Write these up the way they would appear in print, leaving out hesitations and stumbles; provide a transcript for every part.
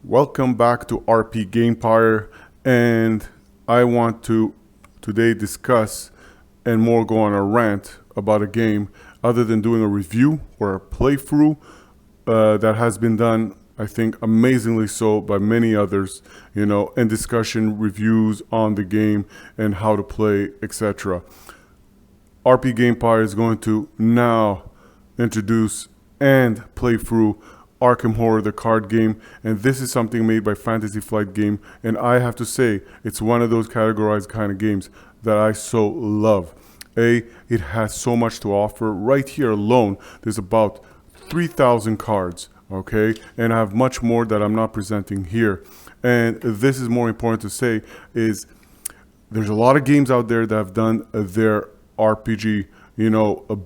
Welcome back to RP Gamepire, and I want to today discuss and more go on a rant about a game other than doing a review or a playthrough that has been done, I think, amazingly so by many others, and discussion reviews on the game and how to play, etc. RP Gamepire is going to now introduce and play through Arkham Horror the card game, and this is something made by Fantasy Flight Game, and I have to say it's one of those categorized kind of games that I so love. It has so much to offer. Right here alone there's about 3,000 cards, okay, and I have much more that I'm not presenting here. And this is more important to say is there's a lot of games out there that have done their RPG,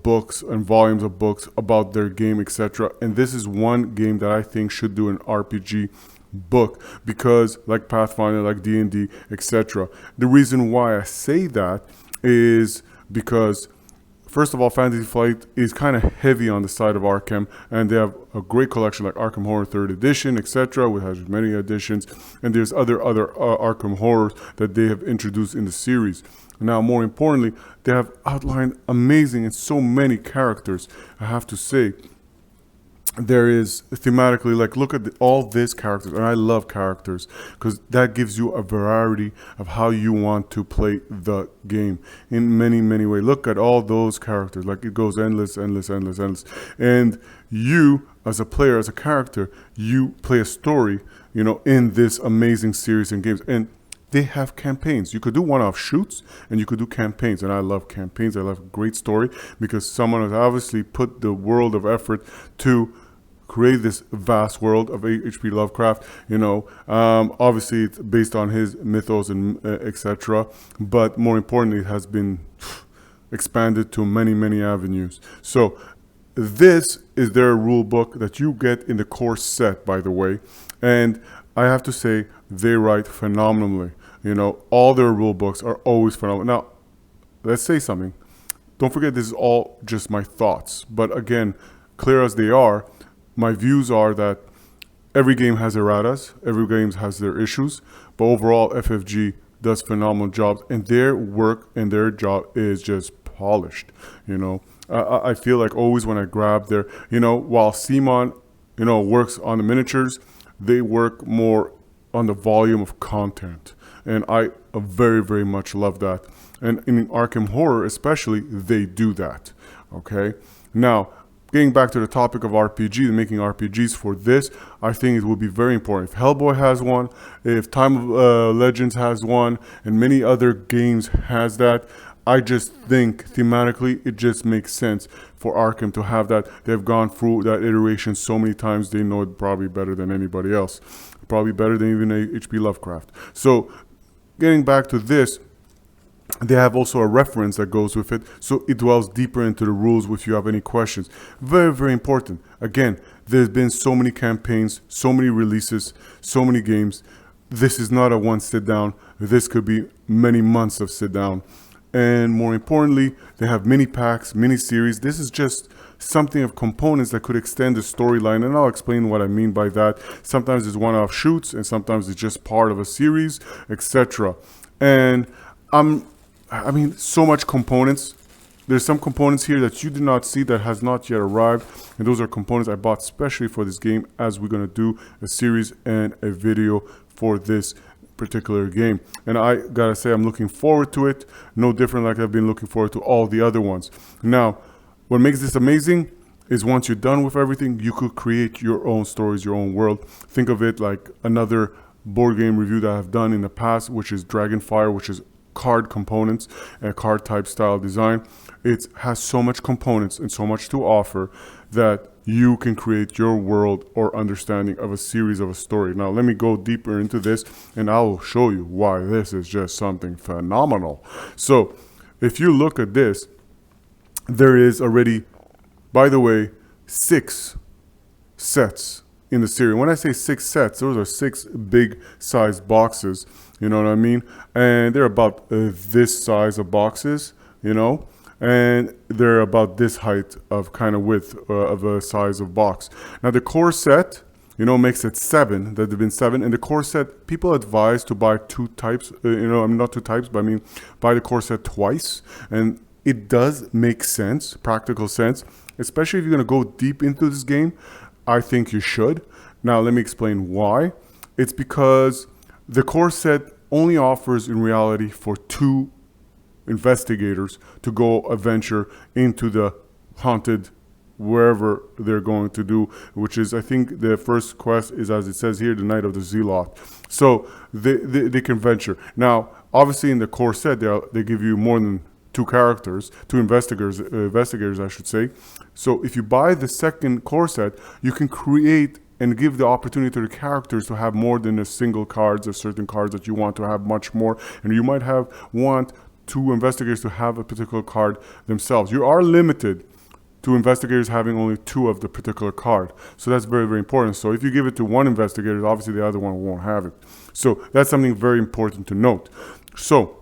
books and volumes of books about their game, etc. And this is one game that I think should do an RPG book because, like Pathfinder, like D&D, etc. The reason why I say that is because, first of all, Fantasy Flight is kind of heavy on the side of Arkham, and they have a great collection like Arkham Horror 3rd Edition, etc., which has many editions, and there's other Arkham Horrors that they have introduced in the series. Now, more importantly, they have outlined amazing and so many characters. I have to say, there is thematically, like, look at all these characters, and I love characters because that gives you a variety of how you want to play the game in many, many ways. Look at all those characters, like it goes endless, and you as a player, as a character, you play a story, in this amazing series and games. And they have campaigns. You could do one-off shoots and you could do campaigns, and I love campaigns. I love a great story because someone has obviously put the world of effort to create this vast world of H.P. Lovecraft. Obviously it's based on his mythos and etc., but more importantly it has been expanded to many avenues. So this is their rule book that you get in the core set, by the way, and I have to say they write phenomenally. All their rule books are always phenomenal. Now, let's say something. Don't forget, this is all just my thoughts. But again, clear as they are, my views are that every game has erratas, every game has their issues, but overall, FFG does phenomenal jobs, and their work and their job is just polished. I feel like always when I grab their, while Simon, works on the miniatures, they work more on the volume of content, and I very, very much love that. And in Arkham Horror especially, they do that. Okay, now getting back to the topic of RPG and making RPGs for this, I think it will be very important. If Hellboy has one, if Time of Legends has one, and many other games has that, I just think thematically it just makes sense for Arkham to have that. They've gone through that iteration so many times, they know it probably better than anybody else. Probably better than even H.P. Lovecraft. So getting back to this, they have also a reference that goes with it, so it dwells deeper into the rules if you have any questions. Very, very important. Again, there's been so many campaigns, so many releases, so many games. This is not a one sit down. This could be many months of sit down. And more importantly, they have mini packs, mini series. This is just something of components that could extend the storyline, and I'll explain what I mean by that. Sometimes it's one-off shoots, and sometimes it's just part of a series, etc. And so much components. There's some components here that you do not see that has not yet arrived, and those are components I bought specially for this game, as we're going to do a series and a video for this particular game. And I gotta say, I'm looking forward to it. No different like I've been looking forward to all the other ones. Now, what makes this amazing is once you're done with everything, you could create your own stories, your own world. Think of it like another board game review that I've done in the past, which is Dragonfire, which is card components and card type style design. It has so much components and so much to offer that you can create your world or understanding of a series of a story. Now, let me go deeper into this and I'll show you why this is just something phenomenal. So, if you look at this, there is already, by the way, 6 sets in the series. When I say 6 sets, those are 6 big sized boxes, you know what I mean? And they're about this size of boxes, you know? And they're about this height of kind of width of a size of box. Now the core set, you know, makes it 7. That have been 7. And the core set, people advise to buy 2 types. You know, I mean not 2 types, but I mean buy the core set twice. And it does make sense, practical sense, especially if you're going to go deep into this game. I think you should. Now let me explain why. It's because the core set only offers in reality for 2 investigators to go adventure into the haunted wherever they're going to do, which is, I think the first quest is, as it says here, the Night of the Zealot. So they can venture. Now obviously in the core set they give you more than 2 characters, 2 investigators I should say. So if you buy the second core set, you can create and give the opportunity to the characters to have more than a single cards or certain cards that you want to have much more, and you might want 2 investigators to have a particular card themselves. You are limited to investigators having only 2 of the particular card. So that's very, very important. So if you give it to one investigator, obviously the other one won't have it. So that's something very important to note. So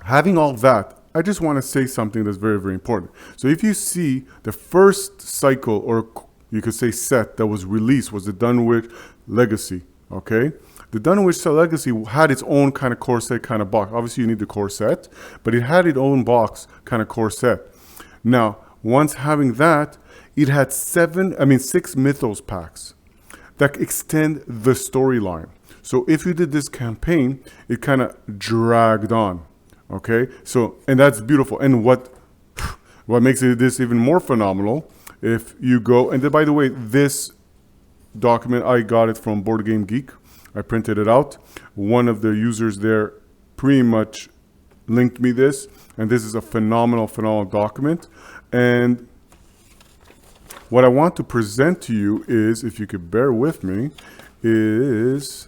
having all that, I just want to say something that's very, very important. So if you see the first cycle, or you could say set, that was released was the Dunwich Legacy, okay? The Dunwich Legacy had its own kind of core set kind of box. Obviously, you need the core set, but it had its own box kind of core set. Now, once having that, it had 6 Mythos packs that extend the storyline. So if you did this campaign, it kind of dragged on, okay? So, and that's beautiful. And what makes this even more phenomenal, if you go, and then, by the way, this document, I got it from Board Game Geek. I printed it out. One of the users there pretty much linked me this, and this is a phenomenal document. And what I want to present to you is, if you could bear with me, is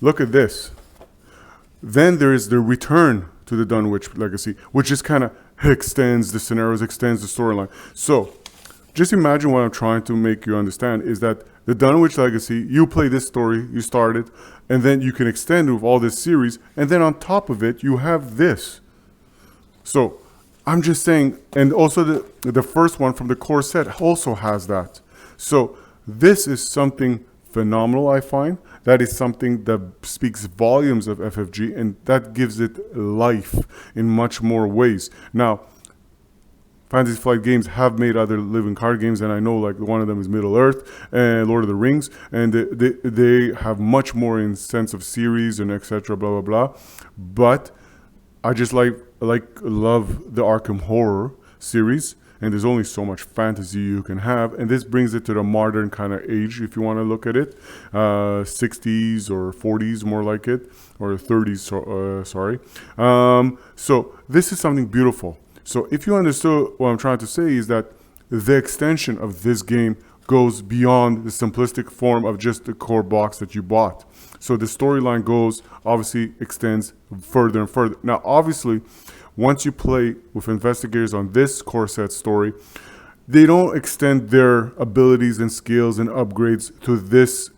look at this. Then there is the Return to the Dunwich Legacy, which just kind of extends the scenarios, extends the storyline. So just imagine what I'm trying to make you understand is that the Dunwich Legacy, you play this story, you start it, and then you can extend it with all this series, and then on top of it, you have this. So I'm just saying, and also the first one from the core set also has that. So this is something phenomenal, I find. That is something that speaks volumes of FFG, and that gives it life in much more ways. Now, Fantasy Flight Games have made other living card games, and I know like one of them is Middle Earth and Lord of the Rings, and they have much more in sense of series and etc. blah blah blah. But I just love the Arkham Horror series, and there's only so much fantasy you can have, and this brings it to the modern kind of age, if you want to look at it, 60s or 40s more like it, or 30s, sorry. So this is something beautiful. So if you understood what I'm trying to say is that the extension of this game goes beyond the simplistic form of just the core box that you bought. So the storyline goes, obviously extends further and further. Now, obviously, once you play with investigators on this core set story, they don't extend their abilities and skills and upgrades to this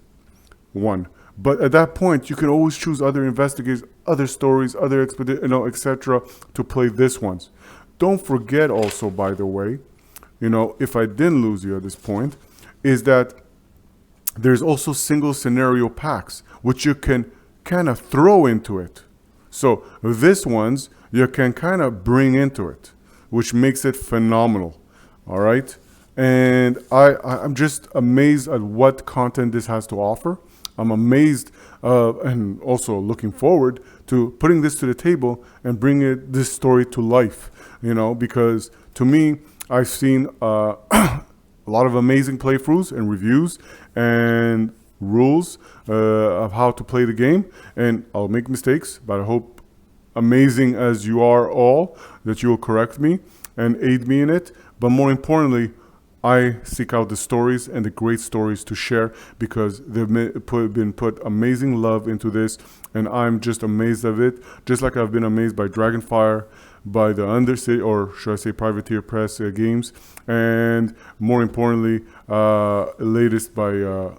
one. But at that point, you can always choose other investigators, other stories, other etc. to play this ones. Don't forget also, by the way, if I didn't lose you at this point, is that there's also single scenario packs, which you can kind of throw into it. So this ones, you can kind of bring into it, which makes it phenomenal. All right. And I'm just amazed at what content this has to offer. I'm amazed and also looking forward to putting this to the table and bringing this story to life, because to me, I've seen a lot of amazing playthroughs and reviews and rules of how to play the game. And I'll make mistakes, but I hope, amazing as you are all, that you will correct me and aid me in it. But more importantly, I seek out the stories and the great stories to share, because they've been put amazing love into this, and I'm just amazed of it. Just like I've been amazed by Dragonfire, by the Undercity, or should I say Privateer Press games, and more importantly, latest by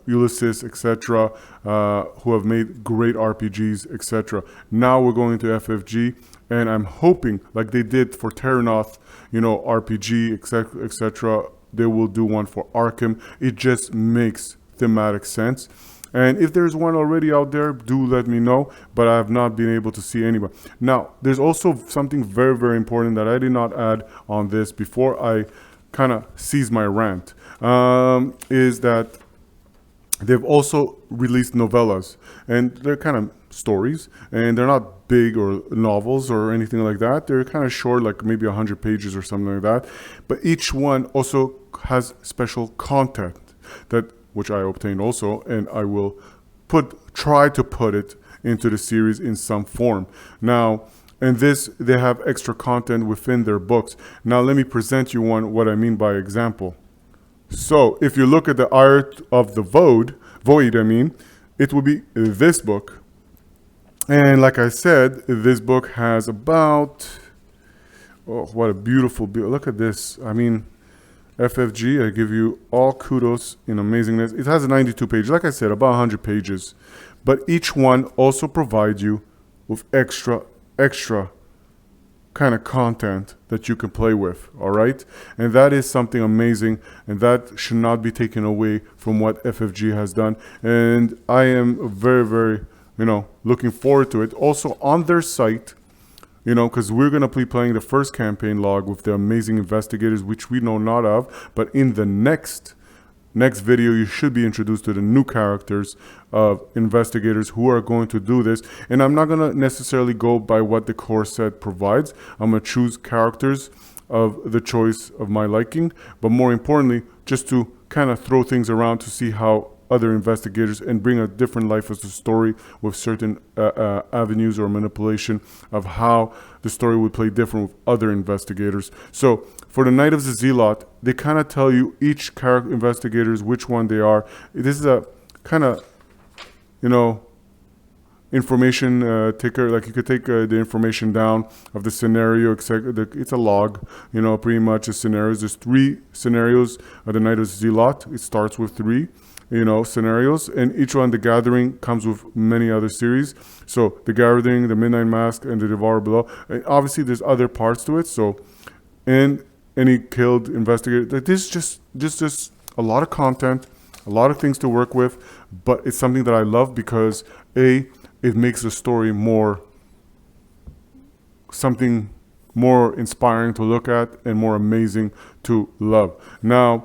Ulysses, etc., who have made great RPGs, etc. Now we're going to FFG, and I'm hoping, like they did for Terranoth, RPG, etc., etc., they will do one for Arkham. It just makes thematic sense. And if there's one already out there, do let me know, but I have not been able to see anyone. Now, there's also something very, very important that I did not add on this before I kind of seize my rant, is that they've also released novellas, and they're kind of stories, and they're not big or novels or anything like that. They're kind of short, like maybe 100 pages or something like that. But each one also has special content which I obtained also, and I will try to put it into the series in some form. Now, and this, they have extra content within their books. Now, let me present you what I mean by example. So, if you look at the Art of the Void, it will be this book. And like I said, this book has about, oh, what a beautiful book. Look at this. I mean, FFG, I give you all kudos in amazingness. It has a 92 pages, like I said, about 100 pages. But each one also provides you with extra kind of content that you can play with, all right? And that is something amazing, and that should not be taken away from what FFG has done. And I am very, very, looking forward to it. Also on their site, because we're going to be playing the first campaign log with the amazing investigators, which we know not of, but in the next video, you should be introduced to the new characters of investigators who are going to do this. And I'm not going to necessarily go by what the core set provides. I'm going to choose characters of the choice of my liking, but more importantly, just to kind of throw things around to see how other investigators, and bring a different life as a story with certain avenues or manipulation of how the story would play different with other investigators. So for the Night of the Zealot, they kind of tell you each character investigators which one they are. This is a kind of information ticker, like you could take the information down of the scenario, it's a log, pretty much a scenarios. There's 3 scenarios of the Night of the Zealot. It starts with 3 scenarios, and each one, the Gathering, comes with many other series. So the Gathering, the Midnight Mask, and the Devourer Below. And obviously there's other parts to it. So, and any killed investigator, this is just a lot of content, a lot of things to work with, but it's something that I love because it makes the story something more inspiring to look at and more amazing to love. Now,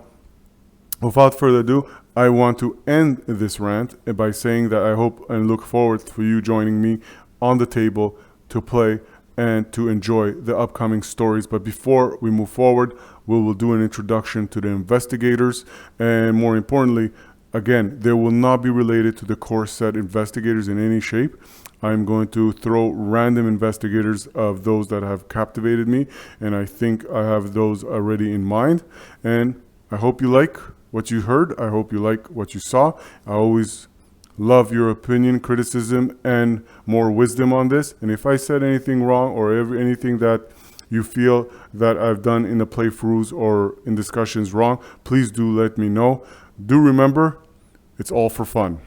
without further ado, I want to end this rant by saying that I hope and look forward for you joining me on the table to play and to enjoy the upcoming stories. But before we move forward, we will do an introduction to the investigators, and more importantly, again, they will not be related to the core set investigators in any shape. I'm going to throw random investigators of those that have captivated me, and I think I have those already in mind. And I hope you like what you heard. I hope you like what you saw. I always love your opinion, criticism, and more wisdom on this. And if I said anything wrong or anything that you feel that I've done in the playthroughs or in discussions wrong, please do let me know. Do remember, it's all for fun.